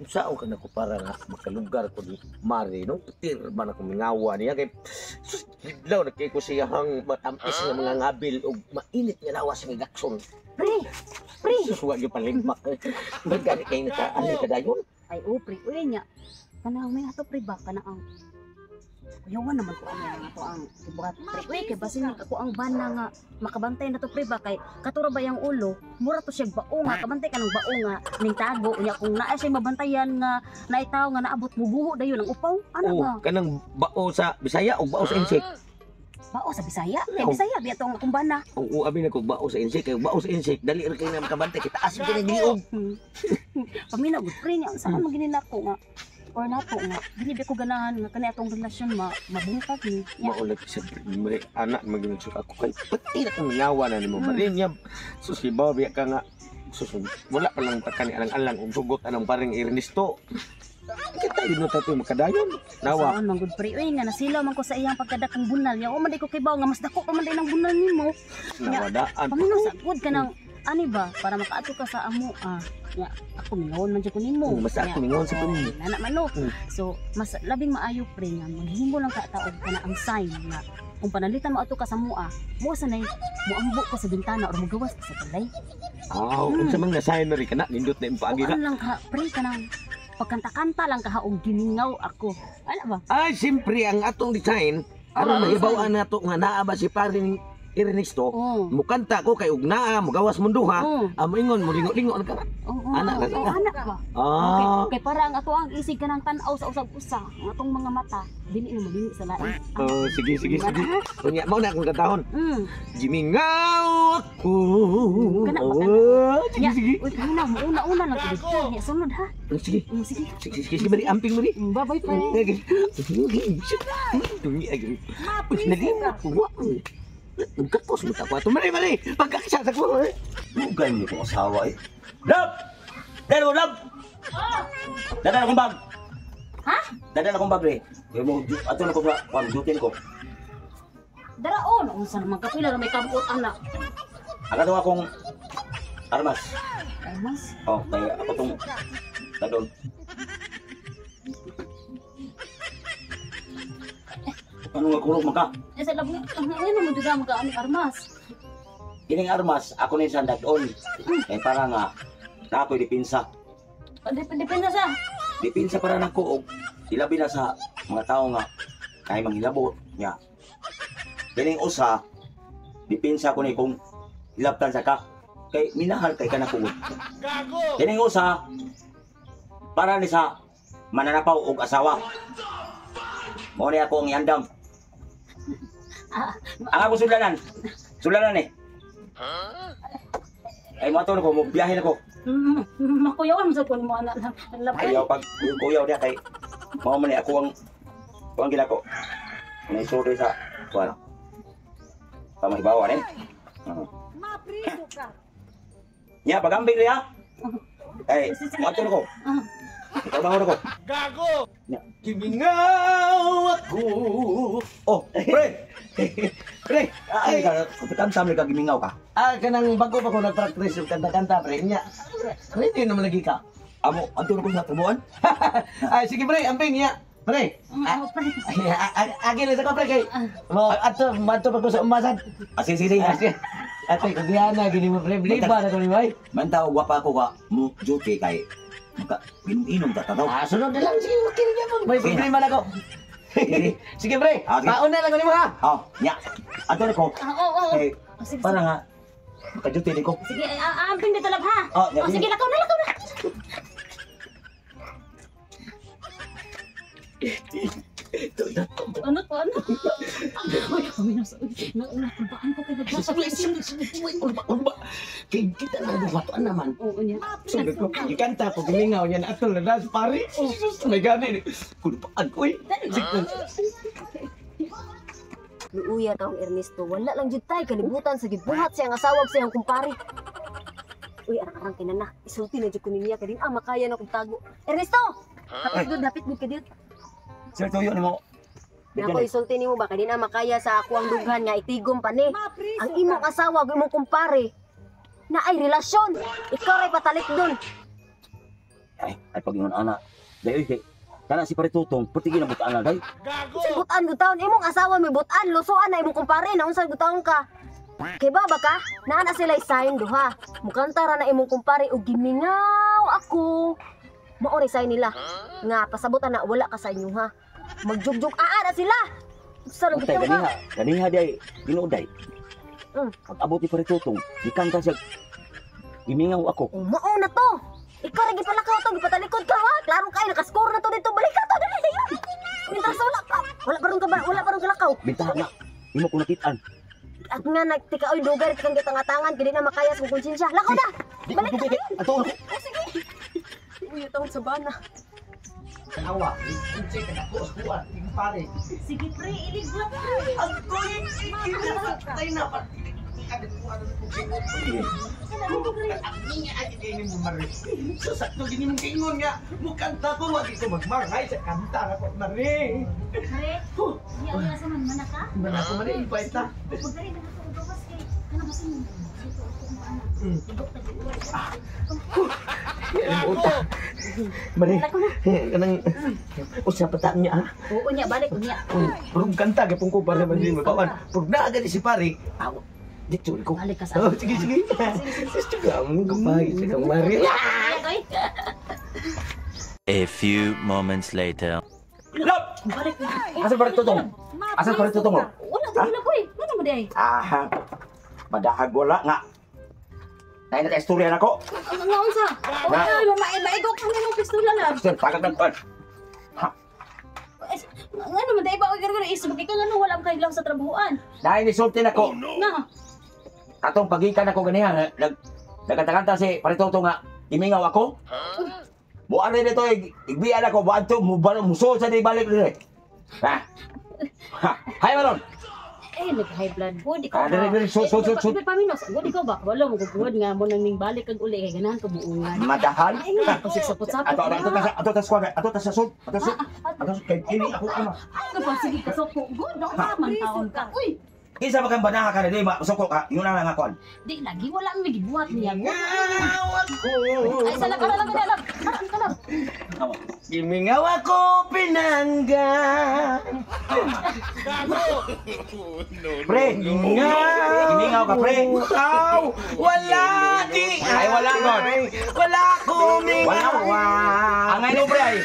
Saan ka na ko para nga makalugar ko di Mari, no? Petir man ako mingawa niya kay sus, biglaw na kay ko siyang matampis nga mga ngabil o mainit nga lawas nga gakson. Pre, pre. Susuwa yung palimpak. Magkani kayo na ka dayon? Ay, pre, uy niya. Kanang may ato pre ba? Kanang yawan naman ko ang ato ang ibuhat pre. Uy, kay basin ako ang bana nga makabantay na to pre ba kay katura ba yung ulo mura to siya bao nga kabantay ka ng bao nga ning tago unya kung naa siya mabantayan nga naitaw nga naabot bubuho dayon ang upaw ano ba kanang bao sa Bisaya o bao sa insect? Bao sa Bisaya kay Bisaya biya tong akong bana Oo, abi na ko bao sa insect kay bao sa insect dali ra kay na makabantay kita asin kay niliog. Paminaw gud pre niya saan mo gininako nga or nato nga dili ko ganahan nga kani atong relasyon mabungkag ni Maulat sa anak maginutsuk ako kay pati na kang ngawa na nimo marin niya susibaw biya ka nga wala pa lang takani alang-alang ug sugot anang paring Ernesto. Kita yun tato makadayon nawa. Saan man gud pre uy nga nasilaw man ko sa iyang pagkadakong bunal ya o man di ko kibaw nga mas dako pa man din ang bunal nimo. Nawadaan. Paminaw sa good ka nang ani ba para makaato ka sa amo ya ako mingon man jud ko nimo Mas ako mingon sa kuno. nana manok so mas labing maayo pre nga maghimo lang ka taog kana ang sign nga kung panalitan mo ato ka sa mua mo sa nay mo ambo ka sa bintana or magawas ka sa balay Unsa man nga sign na rin kana nindot na impaagi ano na. lang ka pre kanang pagkanta-kanta lang ka og giningaw ako ano ba Ay simpre ang atong design aron mahibaw-an nato nga naa ba si paring Ernesto, mukanta ko kay ug naa mugawas mo duha, moingon mo lingo-lingo ka. Anak na ka. Anak ba? Okay, para ang ato ang isig kanang tan-aw sa usag-usa, ang atong mga mata dili na malini sa lain. Sige. Unya mo na akong katahon. Gimingaw ako. Sige. Uy, kanina mo una lang ko dito. Ya sunod ha. Sige. Sige bari amping mo ni. Bye-bye pa. Dungi agi. Nalima ko. Kapos mo tapos. Mali. Pagkakasya sa ko. Mugay mo kong asawa eh. Love! Love! Dadala akong bag. Ha? Dadala akong bag eh. Ato na ko sa dutin ko. Daraon, unsa naman kapila na may kabot anak. Akatawa akong armas. Armas? Oh, kaya ako tong tadon. Ano nga kurog maka? Sa labo, ano mo duga mo ka ani armas? Ining armas, ako ni sandag doon. Eh para nga, na ako'y dipinsa. Depende sa. Dipinsa para ng kuog. Ilabi na sa mga tao nga, kaya manghilabot niya. Ining usa, dipinsa ko ni kung hilabtan sa ka. Kay minahal kay ka na kuog. Ining usa, para ni sa mananapaw og asawa. Mo ni ako ang iandam. Ang ako sulanan eh. Ay mo ato na ko, biyahe na ko. Makuyawan sa ko mo anak labay. Ayaw pag kuyaw niya kay mao man ni ako ang ginako. Naisuri sa kuwan. Pamahibawan eh. Mapriso ka. Nya pagambing niya. Ay, mo ato na ko. Trabaho na ko. Gago! Gimingaw ako. Oh, pre! Pre! Ay, kanta mo ka gimingaw ka. Kanang bago pa ko nag-practice yung kanta-kanta, pre. Nya, ready naman lagi ka. Amo, anto na ko sa trabuhan? Ay, sige, pre. Amping, nya. Pre. Agi na sa ko, pre. Kay, ato pa ko sa umasan. Sige. Ate, kagiyana, gini mo, pre. Bliba na ko ni May. Mantaw, gwapa ko ka, duty kay inom ka tataw. Sunod na lang. Sige, makinig niya po. May problema na ko. Sige, pre. Sige. Pauna lang ko ni mo, ha? Oh, nya. Anto na ko. Oo. Eh, para nga, makaduty din ko. Sige, amping dito lab ha. Oh, Sige, lakaw na. Ano? Uy, kami na sa nakulbaan ko kay nagwasa. Kita na bukatuan naman. Oo niya. Sunod ko, ikanta ko, gimingaw niya na atol na das, pare. May gani. Kulpaan ko eh. Luuya taong Ernesto, wala lang jud tay kalibutan sa gibuhat siyang asawag siyang kumpare. Uy, arang kinana, isulti na jud ko niya kadin makaya na kong tago. Ernesto! Dapit gud ka dit. Sir, tuyo ni mo. Nako isulti nimo ba kadin makaya sa ako ang dughan nga itigom pa ni. Ang imong asawa ug imong kumpare na ay relasyon. Ikaw ray patalit dun. Ay pagingon ana. Dai kay kana si Paritutong pertigi na butaan na day. Si butan gutaon imong asawa may butan lusoan na imong kumpare na unsa gutaon ka. Kay baba ka, naa na sila sign duha. Mukanta ra na imong kumpare og gimingaw ako. Mao ni sign nila nga pasabutan na wala ka sa inyo ha. Magjugjug na sila. Sarap Utay gitaw ka. ganiha day ginuday. Pag abot ni Paritutong, gikanta siya. Gimingaw ako. Oh, mao na to. Ikaw rin gipalakaw to, gipatalikod ka ha. Klaro kayo, nakascore na to dito. Balik ka to, dali yun. Mintras wala ka. Wala pa rin kalakaw. Bintahan na. Imo ko nakitaan. At nga nagtikaoy lugar, tikang gitangatangan, kaya na makayas kong konsensya. Lakaw na! Balik ka kayo. Ato ako. Oh, sige. Uy, itong sabana. Kanawa, check na ako kuan, pare. Sige pre, ilig lang pre. Ang kulit, tayo na pa. Sakto gini mong kaingon nga, mukanta ko, wag ito magmarhay sa kanta na po, Mari. Pre, iya sa man manaka. Mana ko Mari, ipait na. Pagdari na ako ugas kay kana basin mo. Dito ako kung paano. Tubok na dito. Yan uta. Mari, kanang usap pataan niya ha. Oo nya balik unya. Purong kanta kay pungko para man din mabawan. Purong na agad si pare. Aw, dito ko. Balik ka sa. Oh, sige sige. Gusto ka mong kapay sa kang Mari. A few moments later. Lop! Balik na. Asa Paritutong? Asa Paritutong? Wala dili ko eh. Ano mo day? Ah, madahag wala nga. Nain na istorya na ko. Ang unsa? Oy, maigok ka nimo pistola lang. Sir, tagad ng pan. Ano man day ba oy garo isog ikaw ano wala kay lang sa trabahoan. Nain isulti na ko. Na. Atong pagikan ako ganiha, nagkanta si Paritutong nga, imingaw ako. Buwan rin ito, igbiyan ako, buwan ito, muso sa di balik rin. Ha? Ha? Hay malon! Eh, nag-high blood ko, di ko Dali, so. Ibe paminos, di ko ba? Wala mo kukuhod nga mo nang ning balik kag uli kay ganahan ko buungan. Madahal. Ay, kasi sapot-sapot. Ato ta squad, ato ta sa sud, ato kay kini ako ano. Ano pa sige ka so good, no man taon ka. Uy, Kinsa ba kang banaha ka na di ba? Usok ka, yun na lang ako. di lagi wala ang gibuhat niya. Ngawak ko. Ay, sala ka lang ka lang. Karan ka lang. Gimingaw ako pinangga. Pre, gimingaw ka pre. Aw, wala di. Ay, wala, God. Wala ko mingaw. Wala. Ang ngayon pre ay.